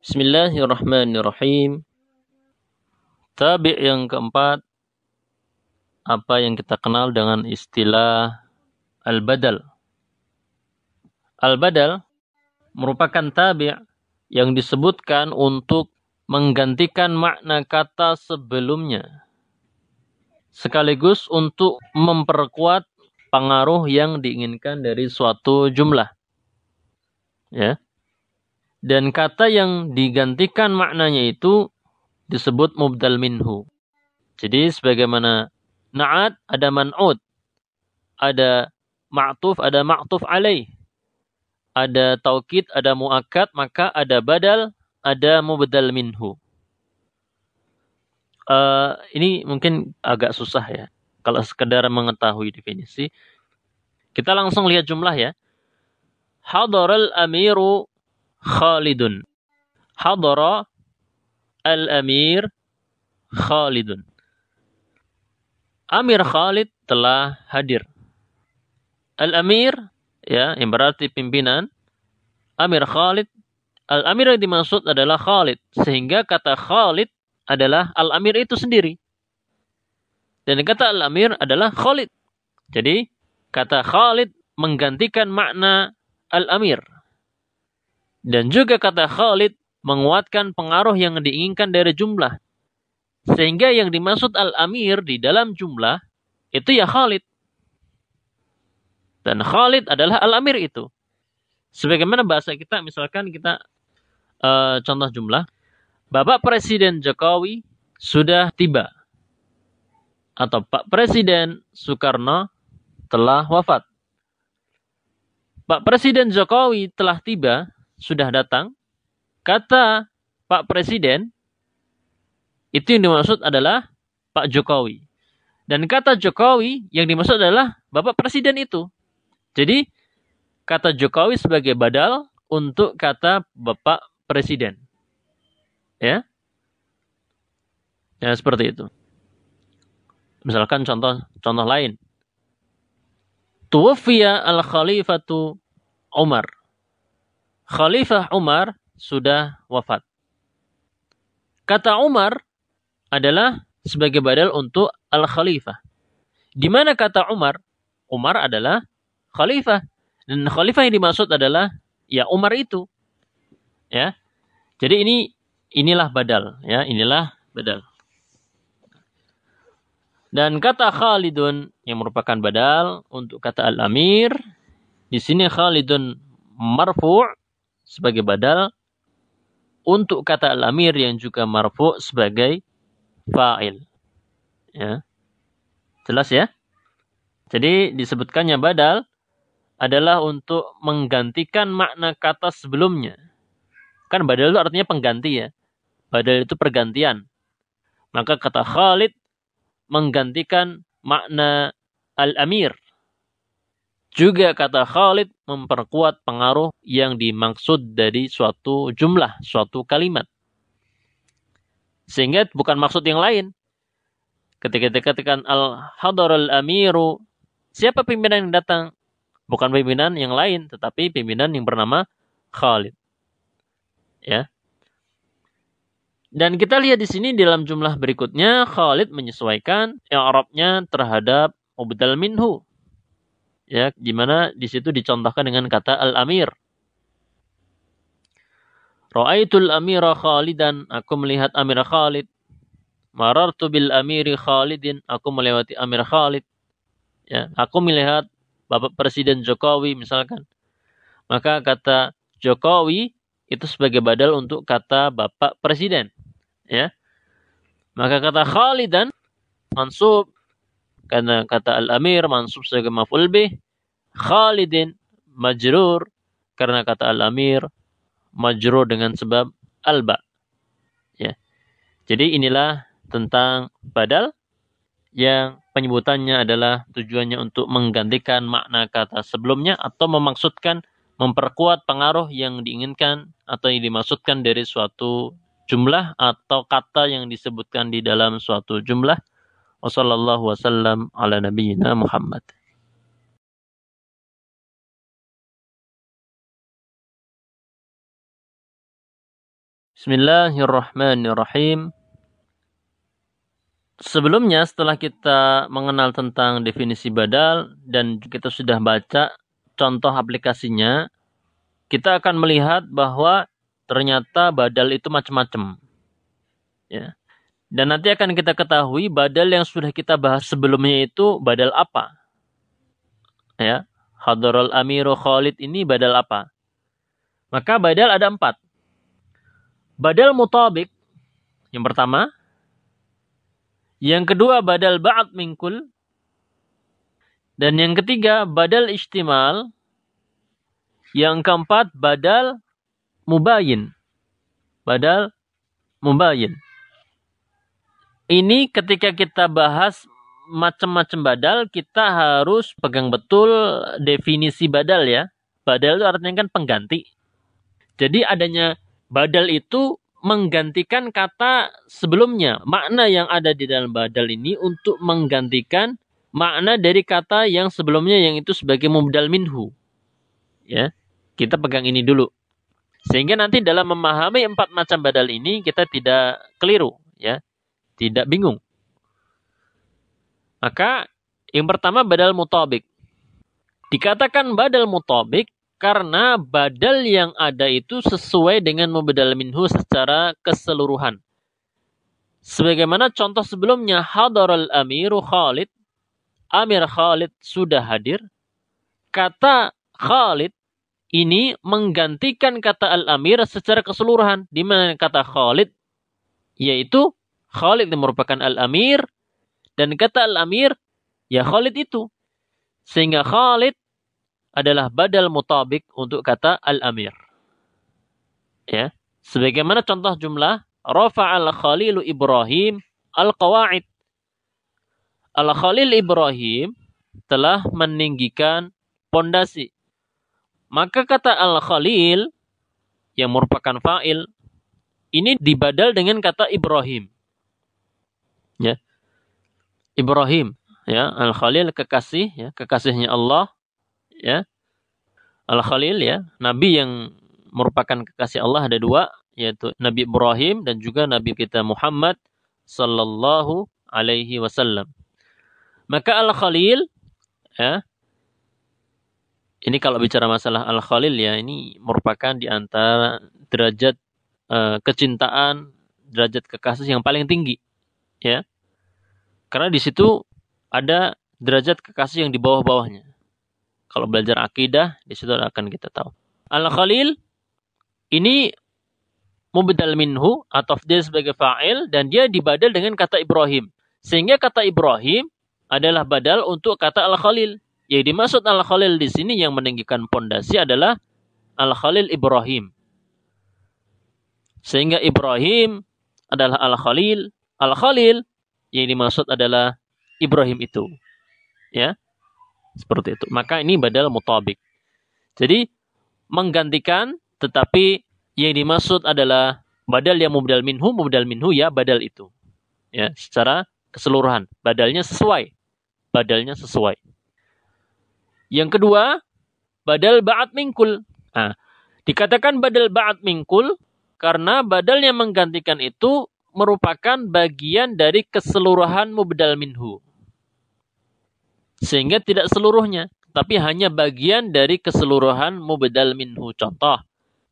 Bismillahirrahmanirrahim. Tabi' yang keempat, apa yang kita kenal dengan istilah al-badal. Al-badal merupakan tabi' yang disebutkan untuk menggantikan makna kata sebelumnya, sekaligus untuk memperkuat pengaruh yang diinginkan dari suatu jumlah. Ya. Dan kata yang digantikan maknanya itu disebut mubdal minhu. Jadi sebagaimana na'at ada man'ud, ada ma'tuf, ada ma'tuf alaih, ada taukid, ada muakkad, maka ada badal, ada mubdal minhu. Ini mungkin agak susah ya. Kalau sekedar mengetahui definisi, kita langsung lihat jumlah ya. Hadaral amiru Khalidun. Hadara al-amir Khalidun. Amir Khalid telah hadir. Al-amir, ya, yang berarti pimpinan. Amir Khalid. Al-amir yang dimaksud adalah Khalid. Sehingga kata Khalid adalah al-amir itu sendiri. Dan kata al-amir adalah Khalid. Jadi, kata Khalid menggantikan makna al-amir. Dan juga kata Khalid menguatkan pengaruh yang diinginkan dari jumlah. Sehingga yang dimaksud al-amir di dalam jumlah itu ya Khalid. Dan Khalid adalah al-amir itu. Sebagaimana bahasa kita, misalkan kita contoh jumlah. Bapak Presiden Jokowi sudah tiba. Atau Pak Presiden Soekarno telah wafat. Pak Presiden Jokowi telah tiba, sudah datang. Kata Pak Presiden, itu yang dimaksud adalah Pak Jokowi. Dan kata Jokowi yang dimaksud adalah Bapak Presiden itu. Jadi, kata Jokowi sebagai badal untuk kata Bapak Presiden. Ya. Ya, seperti itu. Misalkan contoh lain. Tuwaffiya al-khalifatu Umar. Khalifah Umar sudah wafat. Kata Umar adalah sebagai badal untuk al-khalifah. Di mana kata Umar? Umar adalah khalifah. Dan khalifah yang dimaksud adalah ya Umar itu. Ya. Jadi inilah badal, ya, inilah badal. Dan kata Khalidun yang merupakan badal untuk kata al-amir, di sini Khalidun marfu' sebagai badal untuk kata al-amir yang juga marfu' sebagai fa'il. Ya. Jelas ya? Jadi disebutkannya badal adalah untuk menggantikan makna kata sebelumnya. Kan badal itu artinya pengganti ya. Badal itu pergantian. Maka kata Khalid menggantikan makna al-amir. Juga kata Khalid memperkuat pengaruh yang dimaksud dari suatu jumlah, suatu kalimat. Sehingga bukan maksud yang lain. Ketika dikatakan al-hadar al-amiru, siapa pimpinan yang datang? Bukan pimpinan yang lain, tetapi pimpinan yang bernama Khalid. Ya. Dan kita lihat di sini dalam jumlah berikutnya Khalid menyesuaikan i'rabnya terhadap mubdal minhu. Ya, di mana di situ dicontohkan dengan kata al-amir. Ra'aitul amira Khalidan, aku melihat Amir Khalid. Marartu bil amiri Khalidin, aku melewati Amir Khalid. Ya, aku melihat Bapak Presiden Jokowi misalkan. Maka kata Jokowi itu sebagai badal untuk kata Bapak Presiden. Ya. Maka kata Khalidan mansub karena kata al-amir mansub sebagai maf'ul bih. Khalidin majrur karena kata al-amir majrur dengan sebab al-ba. Ya. Jadi inilah tentang badal yang penyebutannya adalah tujuannya untuk menggantikan makna kata sebelumnya atau memaksudkan memperkuat pengaruh yang diinginkan atau yang dimaksudkan dari suatu jumlah atau kata yang disebutkan di dalam suatu jumlah. Wassallallahu wasallam ala nabiyyina Muhammad. Bismillahirrahmanirrahim. Sebelumnya, setelah kita mengenal tentang definisi badal dan kita sudah baca contoh aplikasinya, kita akan melihat bahwa ternyata badal itu macam-macam. Ya. Dan nanti akan kita ketahui badal yang sudah kita bahas sebelumnya itu badal apa. Ya. Hadarul Amiru Khalid ini badal apa? Maka badal ada 4. Badal mutabik yang pertama. Yang kedua badal ba'd minkul. Dan yang ketiga badal istimal. Yang keempat badal mubayin. Badal mubayin. Ini ketika kita bahas macam-macam badal, kita harus pegang betul definisi badal ya. Badal itu artinya kan pengganti. Jadi adanya badal itu menggantikan kata sebelumnya. Makna yang ada di dalam badal ini untuk menggantikan makna dari kata yang sebelumnya yang itu sebagai mubdal minhu. Ya, kita pegang ini dulu. Sehingga nanti dalam memahami 4 macam badal ini kita tidak keliru, ya. Tidak bingung. Maka yang pertama badal mutabik. Dikatakan badal mutabik karena badal yang ada itu sesuai dengan mubdal minhu secara keseluruhan. Sebagaimana contoh sebelumnya, hadaral amiru Khalid. Amir Khalid sudah hadir. Kata Khalid ini menggantikan kata al-amir secara keseluruhan. Di mana kata Khalid yaitu Khalid yang merupakan al-amir dan kata al-amir ya Khalid itu. Sehingga Khalid adalah badal mutabik untuk kata al-amir. Ya, sebagaimana contoh jumlah rafa'al khalilu Ibrahim al-qawaid. Al-Khalil Ibrahim telah meninggikan pondasi. Maka kata Al-Khalil yang merupakan fa'il ini dibadal dengan kata Ibrahim. Ya. Ibrahim, ya, Al-Khalil kekasih, ya, kekasihnya Allah, ya. Al-Khalil, ya, nabi yang merupakan kekasih Allah ada 2, yaitu Nabi Ibrahim dan juga Nabi kita Muhammad sallallahu alaihi wasallam. Maka Al-Khalil, ya, ini kalau bicara masalah Al-Khalil ya, ini merupakan di antara derajat kecintaan, derajat kekasih yang paling tinggi, ya. Karena di situ ada derajat kekasih yang di bawah-bawahnya. Kalau belajar akidah, di situ akan kita tahu. Al-Khalil ini mubdal minhu atau dia sebagai fa'il dan dia dibadal dengan kata Ibrahim. Sehingga kata Ibrahim adalah badal untuk kata Al-Khalil. Yang dimaksud Al-Khalil di sini yang meninggikan pondasi adalah Al-Khalil Ibrahim. Sehingga Ibrahim adalah Al-Khalil. Al-Khalil yang dimaksud adalah Ibrahim itu. Ya. Seperti itu. Maka ini badal mutabik. Jadi menggantikan tetapi yang dimaksud adalah badal yang mubdal minhu ya badal itu. Ya, secara keseluruhan. Badalnya sesuai. Badalnya sesuai. Yang kedua, badal ba'd minkul. Nah, dikatakan badal ba'd minkul karena badal yang menggantikan itu merupakan bagian dari keseluruhan mubdal minhu. Sehingga tidak seluruhnya, tapi hanya bagian dari keseluruhan mubdal minhu. Contoh,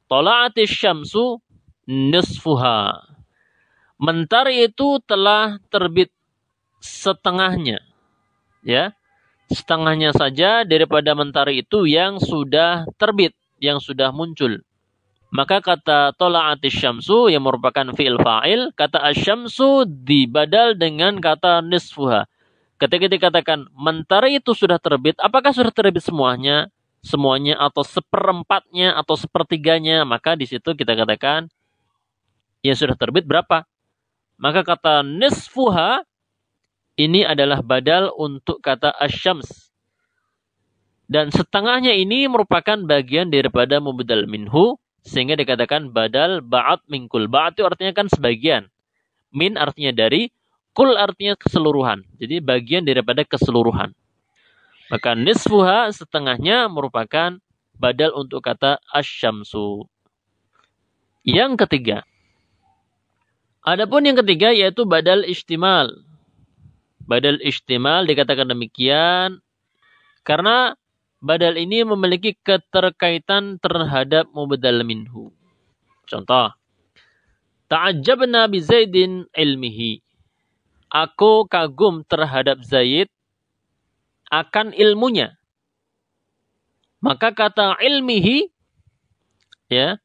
tala'atis syamsu nisfuha. Mentari itu telah terbit setengahnya. Ya. Setengahnya saja daripada mentari itu yang sudah terbit, yang sudah muncul. Maka kata tala'atis syamsu yang merupakan fi'il fa'il, kata asyamsu dibadal dengan kata nisfuha. Ketika dikatakan mentari itu sudah terbit, apakah sudah terbit semuanya? Semuanya atau seperempatnya atau sepertiganya? Maka di situ kita katakan yang sudah terbit berapa? Maka kata nisfuha ini adalah badal untuk kata asyams. Dan setengahnya ini merupakan bagian daripada mubdal minhu sehingga dikatakan badal ba'd minkul. Ba'd itu artinya kan sebagian. Min artinya dari, kul artinya keseluruhan. Jadi bagian daripada keseluruhan. Maka nisfuha setengahnya merupakan badal untuk kata asyamsu. Yang ketiga, Adapun yang ketiga yaitu badal istimal. Badal istimal dikatakan demikian karena badal ini memiliki keterkaitan terhadap mubdal minhu. Contoh, ta'ajjabna bi Zaidin ilmihi. Aku kagum terhadap Zaid akan ilmunya. Maka kata ilmihi, ya,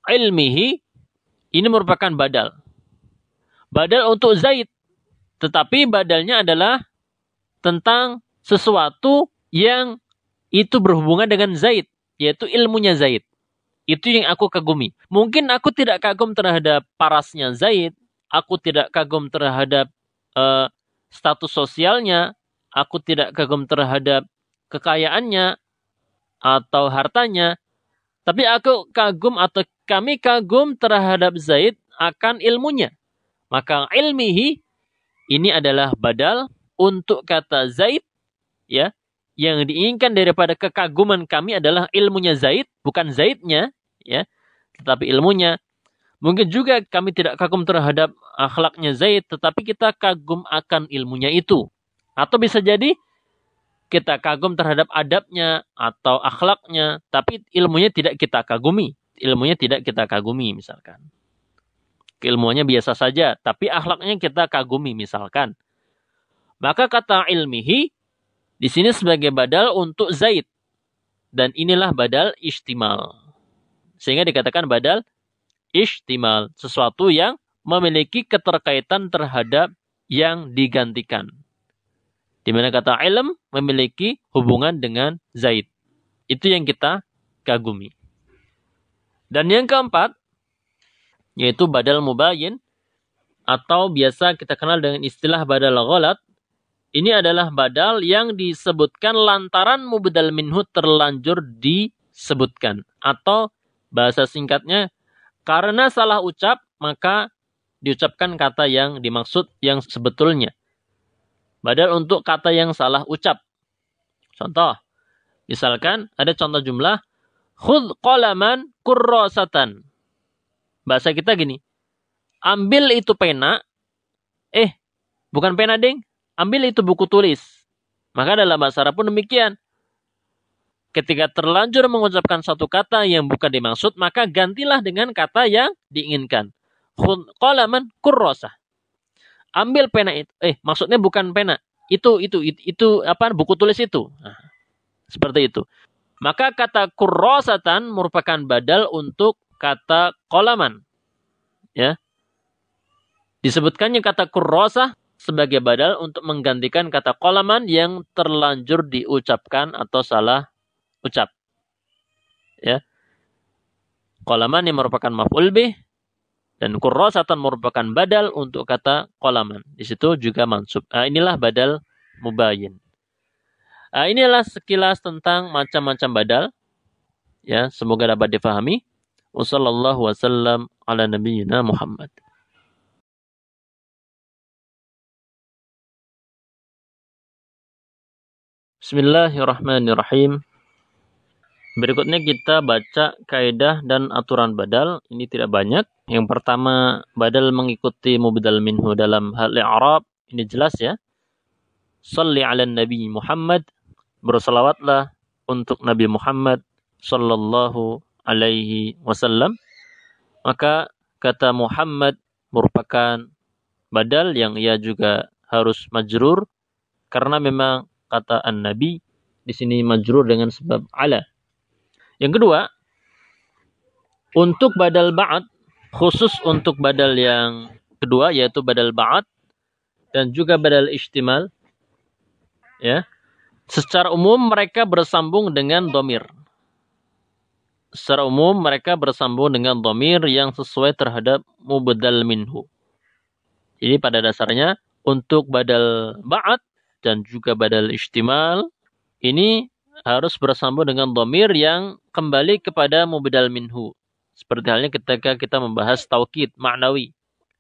ilmihi ini merupakan badal. Badal untuk Zaid. Tetapi badalnya adalah tentang sesuatu yang itu berhubungan dengan Zaid. Yaitu ilmunya Zaid. Itu yang aku kagumi. Mungkin aku tidak kagum terhadap parasnya Zaid. Aku tidak kagum terhadap status sosialnya. Aku tidak kagum terhadap kekayaannya atau hartanya. Tapi aku kagum atau kami kagum terhadap Zaid akan ilmunya. Maka ilmihi ini adalah badal untuk kata Zaid, ya. Yang diinginkan daripada kekaguman kami adalah ilmunya Zaid, bukan Zaidnya, ya. Tetapi ilmunya. Mungkin juga kami tidak kagum terhadap akhlaknya Zaid, tetapi kita kagum akan ilmunya itu. Atau bisa jadi kita kagum terhadap adabnya atau akhlaknya, tapi ilmunya tidak kita kagumi. Ilmunya tidak kita kagumi misalkan. Ilmunya biasa saja, tapi akhlaknya kita kagumi misalkan. Maka kata ilmihi di sini sebagai badal untuk Zaid. Dan inilah badal istimal. Sehingga dikatakan badal istimal. Sesuatu yang memiliki keterkaitan terhadap yang digantikan. Di mana kata ilm memiliki hubungan dengan Zaid. Itu yang kita kagumi. Dan yang keempat, yaitu badal mubayyin atau biasa kita kenal dengan istilah badal ghalat. Ini adalah badal yang disebutkan lantaran mubdal minhu terlanjur disebutkan. Atau bahasa singkatnya, karena salah ucap maka diucapkan kata yang dimaksud yang sebetulnya. Badal untuk kata yang salah ucap. Contoh, misalkan ada contoh jumlah, khudh qalaman kurrasatan. Bahasa kita gini, ambil itu pena, bukan pena deng, ambil itu buku tulis. Maka dalam bahasa Arab pun demikian. Ketika terlanjur mengucapkan satu kata yang bukan dimaksud, maka gantilah dengan kata yang diinginkan. Khudh qalaman kurrasah. Ambil pena itu, maksudnya bukan pena, itu apa, buku tulis itu. Nah, seperti itu. Maka kata kurrasatan merupakan badal untuk kata qalaman. Ya. Disebutkannya kata kurrasah sebagai badal untuk menggantikan kata qalaman yang terlanjur diucapkan atau salah ucap. Ya. Qalaman yang merupakan maf'ul bih dan kurrasatan merupakan badal untuk kata qalaman. Di situ juga mansub. Inilah badal mubayyin. Inilah sekilas tentang macam-macam badal. Ya, semoga dapat difahami. Wassallallahu wasallam ala nabiyyina Muhammad. Bismillahirrahmanirrahim. Berikutnya kita baca kaidah dan aturan badal. Ini tidak banyak. Yang pertama, badal mengikuti mubdal minhu dalam hal i'rab. Ini jelas ya. Shalli ala Nabi Muhammad. Bersalawatlah untuk Nabi Muhammad sallallahu alaihi wasallam. Maka kata Muhammad merupakan badal yang ia juga harus majrur karena memang kata an-nabi di sini majrur dengan sebab ala. Yang kedua, untuk badal ba'd, khusus untuk badal yang kedua yaitu badal ba'd dan juga badal istimal, ya. Secara umum mereka bersambung dengan dhamir. Secara umum mereka bersambung dengan dhamir yang sesuai terhadap mubdal minhu. Jadi pada dasarnya untuk badal ba'd dan juga badal istimal ini harus bersambung dengan dhamir yang kembali kepada mubdal minhu. Seperti halnya ketika kita membahas taukid ma'nawi,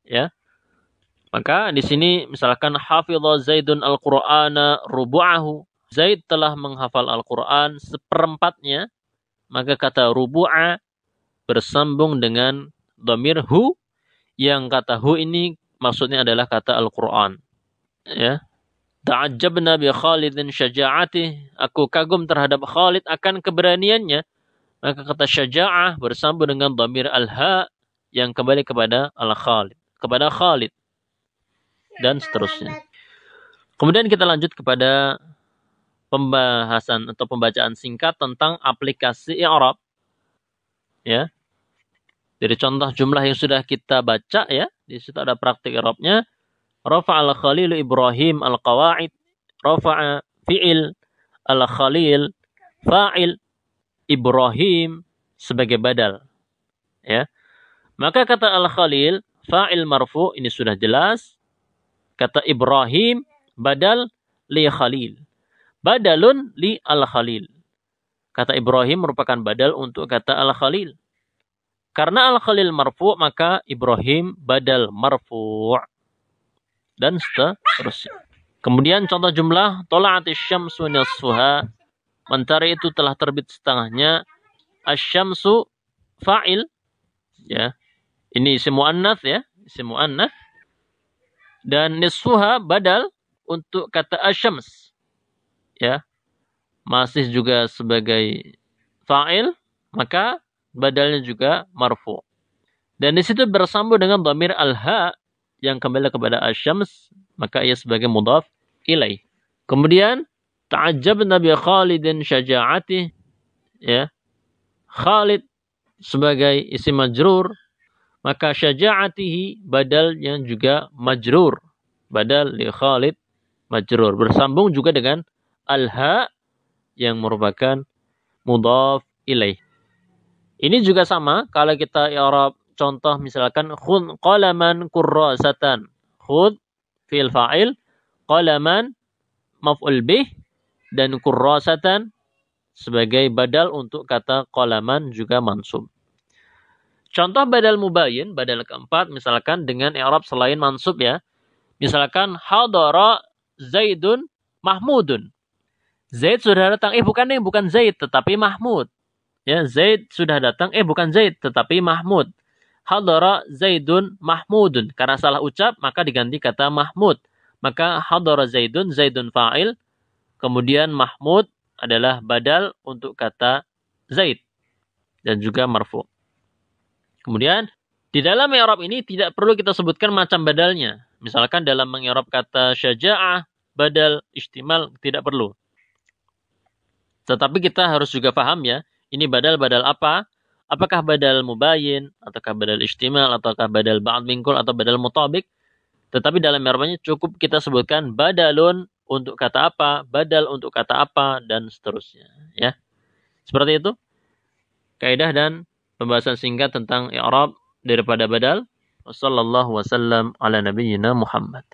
ya. Maka di sini misalkan hafidha Zaidun al-Qur'ana rubu'ahu. Zaid telah menghafal Al-Qur'an seperempatnya, maka kata rubu'a bersambung dengan dhamir hu yang kata hu ini maksudnya adalah kata Al-Quran. Ya. Ta'ajjabna bi Khalidin syaja'atih. Aku kagum terhadap Khalid akan keberaniannya. Maka kata syaja'ah bersambung dengan dhamir al-ha yang kembali kepada al-Khalid. Kepada Khalid. Dan seterusnya. Kemudian kita lanjut kepada pembahasan atau pembacaan singkat tentang aplikasi i'rab. Ya. Dari contoh jumlah yang sudah kita baca ya, di situ ada praktik i'rabnya. Rafa'al Khalil Ibrahim al-qawaid. Rafa'a fi'il al-Khalil fa'il Ibrahim sebagai badal. Ya. Maka kata al-Khalil fa'il marfu ini sudah jelas. Kata Ibrahim badal li Khalil. Badalun li al-Khalil. Kata Ibrahim merupakan badal untuk kata al-Khalil. Karena al-Khalil marfu, maka Ibrahim badal marfu. Dan seterusnya. Kemudian contoh jumlah, tola'atis syamsu nisfuha. Mentari itu telah terbit setengahnya. Asyamsu fa'il. Ya. Ini isim mu'annats ya. Isim mu'annats. Dan nisfuha badal untuk kata asyams. Ya. Masih juga sebagai fa'il. Maka badalnya juga marfu. Dan di situ bersambung dengan dhamir al-ha yang kembali kepada asyams, maka ia sebagai mudhaf ilaih. Kemudian ta'ajjabna bi Khalidin syaja'atih, ya. Khalid sebagai isim majrur, maka syaja'atihi badalnya juga majrur. Badal li Khalid majrur. Bersambung juga dengan al-ha yang merupakan mudhaf ilaih. Ini juga sama kalau kita i'rab contoh misalkan khudh qalaman kurrasatan. Khudh fi'il fa'il, qalaman maf'ul bih dan kurrasatan sebagai badal untuk kata qalaman juga mansub. Contoh badal mubayyin, badal keempat misalkan dengan i'rab selain mansub ya. Misalkan hadara Zaidun Mahmudun. Zaid sudah datang, bukan Zaid tetapi Mahmud. Ya, Zaid sudah datang, bukan Zaid, tetapi Mahmud. Hadara Zaidun Mahmudun. Karena salah ucap, maka diganti kata Mahmud. Maka hadara Zaidun, Zaidun fa'il. Kemudian Mahmud adalah badal untuk kata Zaid. Dan juga marfu. Kemudian, di dalam i'rab ini tidak perlu kita sebutkan macam badalnya. Misalkan dalam mengi'rab kata syaja'ah, badal, istimal, tidak perlu. Tetapi kita harus juga paham ya, ini badal-badal apa? Apakah badal mubayyin, ataukah badal istimal, ataukah badal ba'd mingkul, atau badal mutabik? Tetapi dalam i'rabnya cukup kita sebutkan badalun untuk kata apa, badal untuk kata apa, dan seterusnya. Ya, seperti itu kaidah dan pembahasan singkat tentang i'rab daripada badal. Wassallallahu wasallam ala nabiyyina Muhammad.